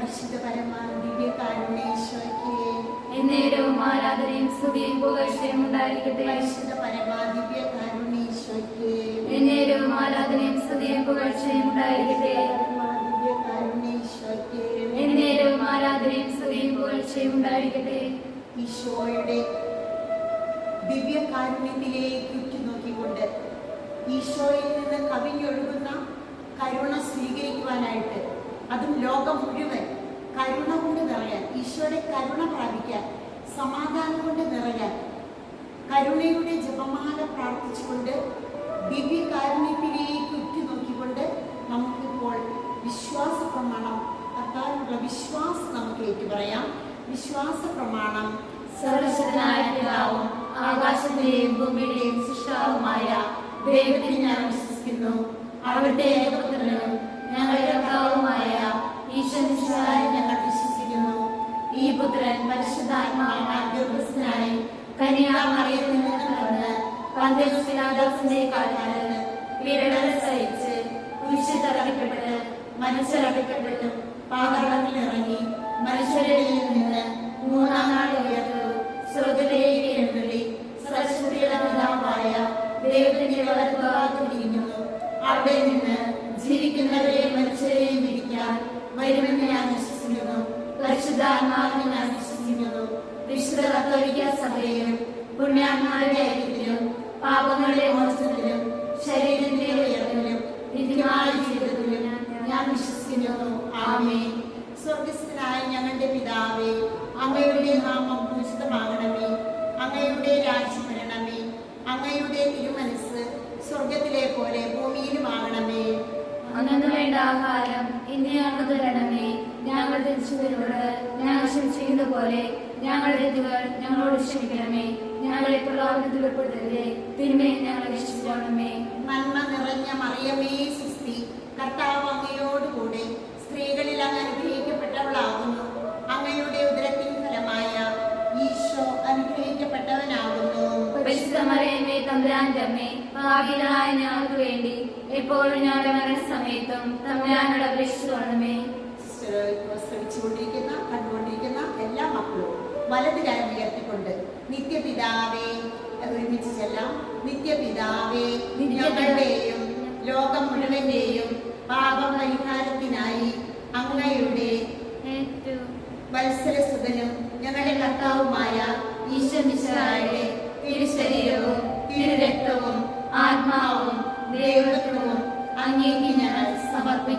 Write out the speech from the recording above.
പരിശുദ്ധ പരമാ ദിവ്യകാരുണ്യേശ്വരയ്ക്ക് എന്നേരവും ആരാധനയും സ്തുതിയും പുകഴ്ചയും ഉണ്ടായിരിക്കട്ടെ. പരിശുദ്ധ പരമാ ദിവ്യകാരുണ്യേശ്വരയ്ക്ക് എന്നേരവും ആരാധനയും സ്തുതിയും പുകഴ്ചയും ഉണ്ടായിരിക്കട്ടെ. ദിവ്യകാരുണ്യേശ്വരയ്ക്ക് എന്നേരവും ആരാധനയും സ്തുതിയും പുകഴ്ചയും ഉണ്ടായിരിക്കട്ടെ. ഈശോയുടെ ദിവ്യകാരുണ്യത്തിലേക്ക് ഉറ്റുനോക്കിക്കൊണ്ട് ഈശോയിൽ നിന്ന് കവിഞ്ഞൊഴുകുന്ന കരുണ സ്വീകരിക്കുവാനായിട്ട്, അതും ലോകം മുഴുവൻ കരുണ കൊണ്ട് നിറയാൻ, ഈശോയുടെ കരുണ പ്രാപിക്കാൻ, സമാധാനം കൊണ്ട് നിറയാൻ, കരുണയുടെ ജപമാല പ്രാർത്ഥിച്ചുകൊണ്ട് ദിവ്യകാരുണ്യത്തിലേക്ക് ഉറ്റുനോക്കിക്കൊണ്ട് നമുക്കിപ്പോൾ വിശ്വാസ പ്രമാണം, കർത്താവിനുള്ള വിശ്വാസം നമുക്ക് ഏറ്റുപറയാം. വിശ്വാസ പ്രമാണം. സർവശക്തനായ പിതാവും ആകാശത്തിന്റെയും ഭൂമിയുടെയും സൃഷ്ടാവുമായ ദൈവത്തിൽ ഞാൻ വിശ്വസിക്കുന്നു. അവിടുത്തെ ഏകപുത്രനും ഞങ്ങളുടെ കർത്താവുമായ ഈശോമിശിഹായിൽ ഞങ്ങൾ വിശ്വസിക്കുന്നു. ഈ പുത്രൻ പരിശുദ്ധാത്മാവിനാൽ ഗർഭസ്ഥനായി കന്യാമറിയത്തിൽ നിന്ന് പിറന്ന് പന്തിയോസ് പിലാത്തോസിന്റെ കാലത്ത് പീഡകൾ സഹിച്ച് കുരിശിൽ തറയ്ക്കപ്പെട്ട് മരിച്ചടക്കപ്പെട്ടു പാതാളത്തിൽ ഇറങ്ങി മനുഷ്യരിൽ നിന്ന് മൂന്നാം നാൾ ഉയർത്തു സ്വർഗ്ഗത്തിലേക്ക് എഴുന്നള്ളി സർവ്വശക്തിയുള്ള പിതാവായ ദൈവത്തിന്റെ വലത്തുഭാഗത്തിരിക്കുന്നു. അവിടെ നിന്ന് ജീവിക്കുന്നവരെയും മരിച്ചവരെയും വിധിക്കാൻ വരുമെന്ന് ഞാൻ വിശ്വസിക്കുന്നു. പരിശുദ്ധാത്മാവിനെ ഞാൻ വിശ്വസിക്കുന്നു. വിശുദ്ധ കത്തോലിക്ക സഭയിലും പുണ്യാത്മാരുടെ ഐക്യത്തിലും പാപങ്ങളുടെ മോചനത്തിലും ശരീരത്തിന്റെ ഉയർത്തലും നിത്യമായ ജീവിതത്തിലും ഞാൻ വിശ്വസിക്കുന്നു. ആമേൻ. സ്വർഗസ്ഥനായ ഞങ്ങളുടെ പിതാവേ, അങ്ങയുടെ നാമം പൂജിതമാകണമേ. അങ്ങയുടെ രാജ്യം വരണമേ. അങ്ങയുടെ തിരുമനസ് സ്വർഗത്തിലെ പോലെ ഭൂമിയിലുമാകണമേ. അന്നു വേണ്ട ആഹാരം ഇന്ന് ഞങ്ങൾക്ക് തരണമേ. ഞങ്ങൾ തിരിച്ചവരോട് ഞങ്ങൾ ക്ഷമിച്ചിരിക്കുന്ന പോലെ ഞങ്ങളുടെ തെറ്റുകൾ ഞങ്ങളോട് ക്ഷമിക്കണമേ. ഞങ്ങളെ പ്രലോഭനത്തിൽ ഉൾപ്പെടുത്തരുതേ, തിന്മയിൽ ഞങ്ങളെ രക്ഷിക്കണമേ. നന്മ നിറഞ്ഞ മറിയമേ സുസ്തി, കർത്താവ് അങ്ങയോടുകൂടെ സ്ത്രീകളിൽ അങ്ങ് അനുഗ്രഹിക്കപ്പെട്ടവളാകുന്നു. അങ്ങയുടെ ഉദരത്തിൻ ഫലമായ ഈശോ അനുഗ്രഹിക്കപ്പെട്ടവനാകുന്നു. പരിശുദ്ധ മറിയമേ, തമ്പുരാന്റെ അമ്മേ, പാപികളായ ഞങ്ങൾക്ക് വേണ്ടി എപ്പോഴും ഞങ്ങളുടെ മരണസമയത്തും തമ്പുരാനോട് അപേക്ഷിച്ചുകൊള്ളണമേ. ശ്രമിച്ചുകൊണ്ടിരിക്കുന്ന കണ്ടുകൊണ്ടിരിക്കുന്ന എല്ലാ മക്കളും വലത് കരം ഉയർത്തിക്കൊണ്ട് നിത്യപിതാവേ, ഒരുമിച്ച് ചെല്ലാം. നിത്യപിതാവേ, ഞങ്ങളുടെയും ലോകം മുഴുവന്റെയും പാപപരിഹാരത്തിനായി അങ്ങയുടെ വത്സരസുതനും ഞങ്ങളുടെ കർത്താവുമായ ഈശോമിശിഹായുടെ തിരുശരീരവും തിരുരക്തവും ആത്മാവും ദൈവത്വവും അങ്ങേക്ക് ഞങ്ങൾ സമർപ്പിക്കുന്നു.